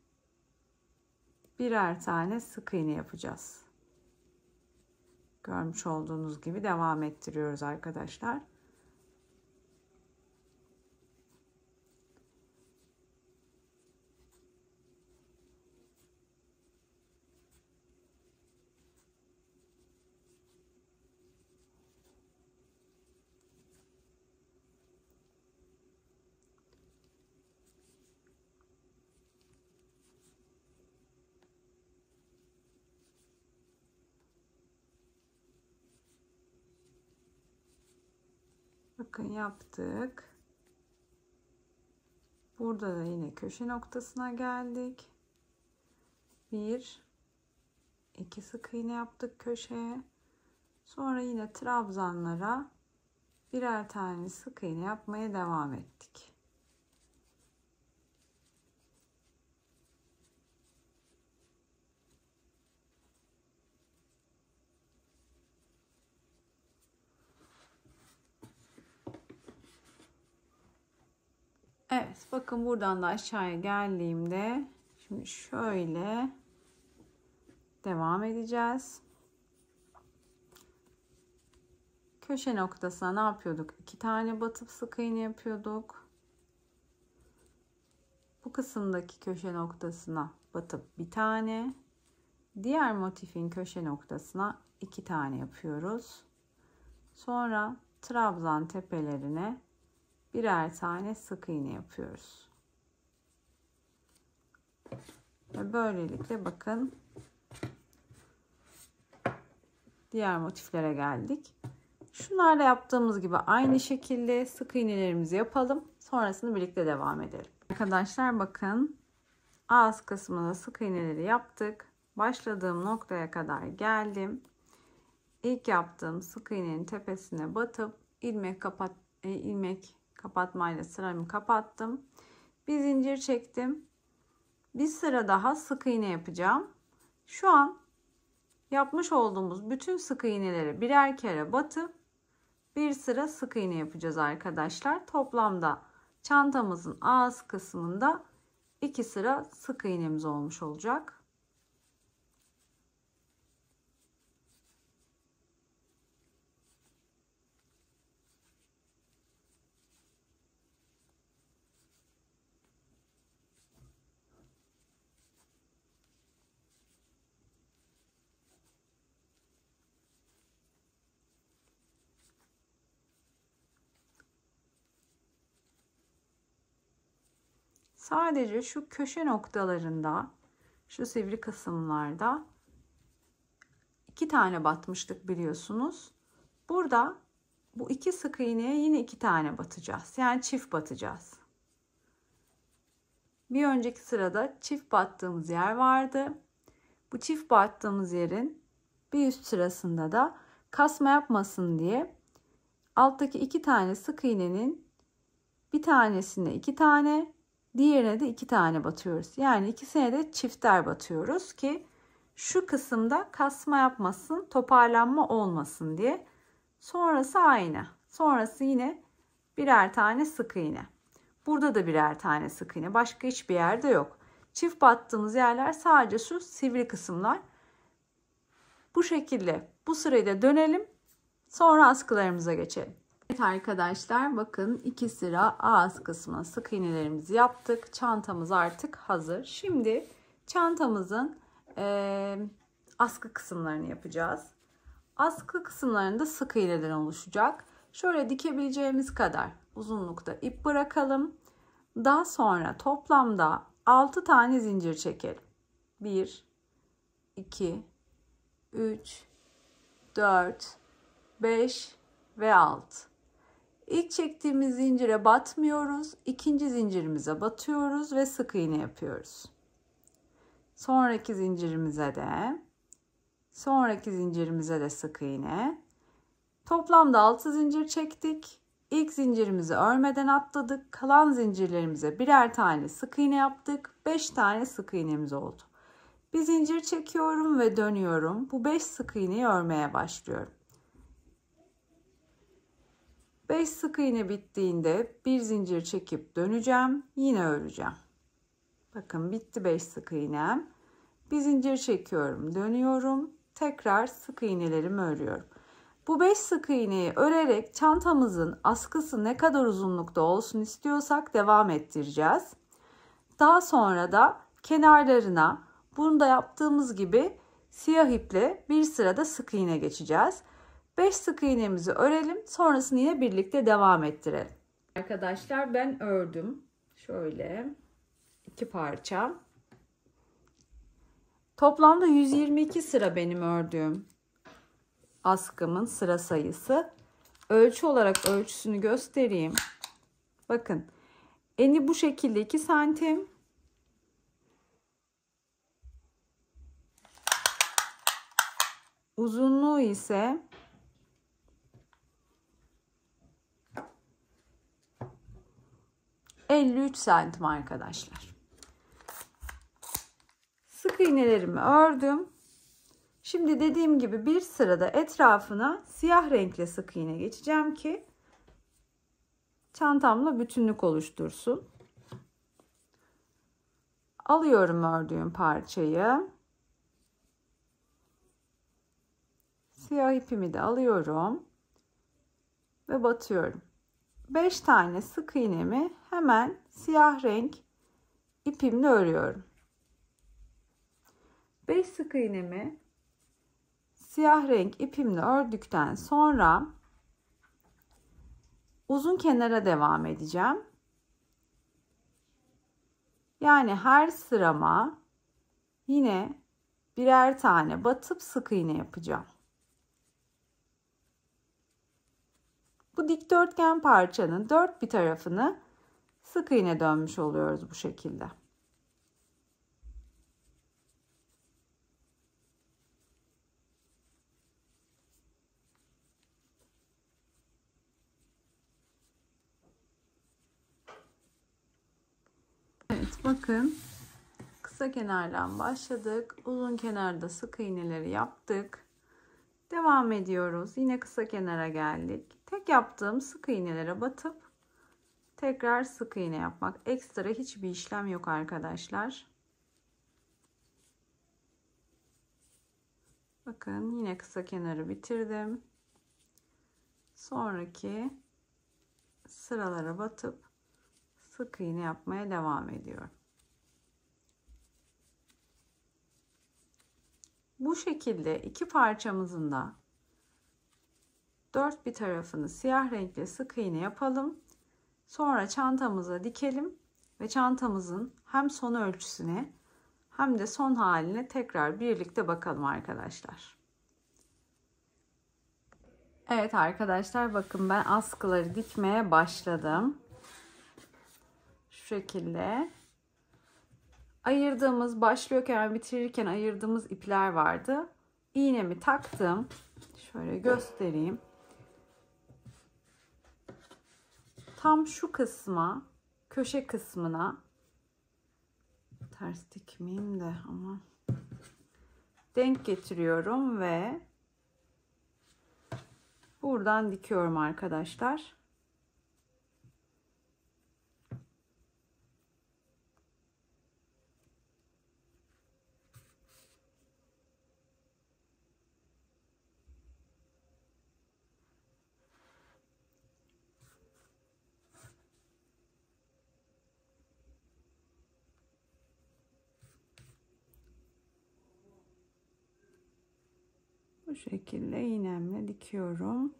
birer tane sık iğne yapacağız. Görmüş olduğunuz gibi devam ettiriyoruz arkadaşlar. Bakın yaptık. Burada da yine köşe noktasına geldik. 1 2 sık iğne yaptık köşeye. Sonra yine trabzanlara birer tane sık iğne yapmaya devam ettik. Evet, bakın buradan da aşağıya geldiğimde şimdi şöyle devam edeceğiz. Köşe noktasına ne yapıyorduk? 2 tane batıp sık iğne yapıyorduk. bu kısımdaki köşe noktasına batıp bir tane, diğer motifin köşe noktasına 2 tane yapıyoruz. Sonra trabzan tepelerine birer tane sık iğne yapıyoruz. Ve böylelikle bakın diğer motiflere geldik. Şunlarla yaptığımız gibi aynı şekilde sık iğnelerimizi yapalım. Sonrasını birlikte devam edelim. Arkadaşlar bakın ağız kısmına sık iğneleri yaptık. Başladığım noktaya kadar geldim. İlk yaptığım sık iğnenin tepesine batıp ilmek kapatmayla sıramı kapattım. Bir zincir çektim. Bir sıra daha sık iğne yapacağım. Şu an yapmış olduğumuz bütün sık iğneleri birer kere batıp bir sıra sık iğne yapacağız arkadaşlar. Toplamda çantamızın ağız kısmında 2 sıra sık iğnemiz olmuş olacak. Sadece şu köşe noktalarında, şu sivri kısımlarda 2 tane batmıştık biliyorsunuz. Burada bu 2 sık iğneye yine 2 tane batacağız. Yani çift batacağız. Bir önceki sırada çift battığımız yer vardı. Bu çift battığımız yerin bir üst sırasında da kasma yapmasın diye alttaki 2 tane sık iğnenin bir tanesine 2 tane, diğerine de 2 tane batıyoruz. Yani ikisine de çifter batıyoruz ki şu kısımda kasma yapmasın, toparlanma olmasın diye. Sonrası aynı. Sonrası yine birer tane sık iğne. Burada da birer tane sık iğne. Başka hiçbir yerde yok. Çift battığımız yerler sadece şu sivri kısımlar. Bu şekilde bu sırayı da dönelim. Sonra askılarımıza geçelim. Evet arkadaşlar bakın 2 sıra ağız kısmına sık iğnelerimizi yaptık. Çantamız artık hazır. Şimdi çantamızın askı kısımlarını yapacağız. Askı kısımlarında sık iğneden oluşacak. Şöyle dikebileceğimiz kadar uzunlukta ip bırakalım. Daha sonra toplamda 6 tane zincir çekelim. 1, 2, 3, 4, 5 ve 6. İlk çektiğimiz zincire batmıyoruz. İkinci zincirimize batıyoruz ve sık iğne yapıyoruz. Sonraki zincirimize de sık iğne. Toplamda 6 zincir çektik. İlk zincirimizi örmeden atladık. Kalan zincirlerimize birer tane sık iğne yaptık. 5 tane sık iğnemiz oldu. Bir zincir çekiyorum ve dönüyorum. Bu 5 sık iğneyi örmeye başlıyorum. 5 sık iğne bittiğinde bir zincir çekip döneceğim. Yine öreceğim. Bakın bitti 5 sık iğnem. Bir zincir çekiyorum, dönüyorum. Tekrar sık iğnelerimi örüyorum. Bu 5 sık iğneyi örerek çantamızın askısı ne kadar uzunlukta olsun istiyorsak devam ettireceğiz. Daha sonra da kenarlarına bunu da yaptığımız gibi siyah iple bir sırada sık iğne geçeceğiz. 5 sık iğnemizi örelim. Sonrasını yine birlikte devam ettirelim. Arkadaşlar ben ördüm. Şöyle 2 parça. Toplamda 122 sıra benim ördüğüm askımın sıra sayısı. Ölçü olarak ölçüsünü göstereyim. Bakın eni bu şekilde 2 santim. Uzunluğu ise 53 santim arkadaşlar. Sık iğnelerimi ördüm. Şimdi dediğim gibi bir sırada etrafına siyah renkli sık iğne geçeceğim ki çantamla bütünlük oluştursun. Alıyorum ördüğüm parçayı. Siyah ipimi de alıyorum ve batıyorum. 5 tane sık iğnemi hemen siyah renk ipimle örüyorum. 5 sık iğnemi siyah renk ipimle ördükten sonra uzun kenara devam edeceğim. Yani her sırama yine birer tane batıp sık iğne yapacağım. Bu dikdörtgen parçanın dört bir tarafını sık iğne dönmüş oluyoruz bu şekilde. Evet, bakın kısa kenardan başladık. Uzun kenarda sık iğneleri yaptık. Devam ediyoruz. Yine kısa kenara geldik. Tek yaptığım sık iğnelere batıp tekrar sık iğne yapmak. Ekstra hiçbir işlem yok arkadaşlar. Bakın yine kısa kenarı bitirdim. Sonraki sıralara batıp sık iğne yapmaya devam ediyorum. Bu şekilde iki parçamızın da dört bir tarafını siyah renkle sık iğne yapalım. Sonra çantamıza dikelim ve çantamızın hem son ölçüsüne hem de son haline tekrar birlikte bakalım arkadaşlar. Evet arkadaşlar, bakın ben askıları dikmeye başladım. Şu şekilde. Başlıyorken bitirirken ayırdığımız ipler vardı. İğnemi taktım. Şöyle göstereyim. Tam şu kısma, köşe kısmına ters dikmeyeyim de ama denk getiriyorum ve buradan dikiyorum arkadaşlar. Bu şekilde iğnemle dikiyorum.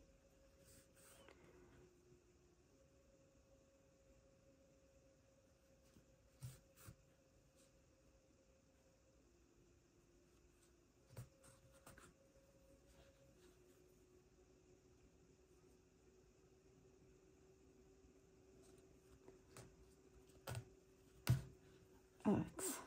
Evet.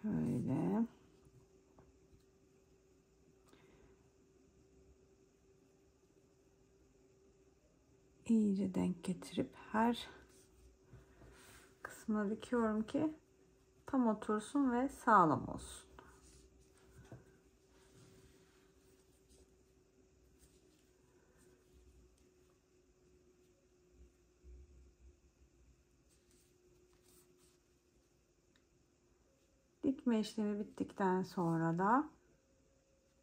Şöyle. İyice denk getirip her kısmına dikiyorum ki tam otursun ve sağlam olsun. Dikme işlemi bittikten sonra da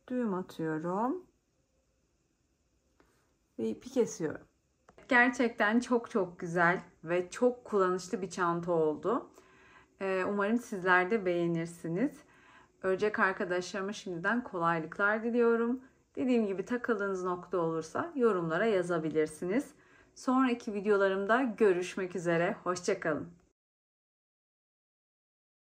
düğüm atıyorum ve ipi kesiyorum. Gerçekten çok güzel ve çok kullanışlı bir çanta oldu. Umarım sizler de beğenirsiniz. Örecek arkadaşlarıma şimdiden kolaylıklar diliyorum. Dediğim gibi takıldığınız nokta olursa yorumlara yazabilirsiniz. Sonraki videolarımda görüşmek üzere. Hoşça kalın.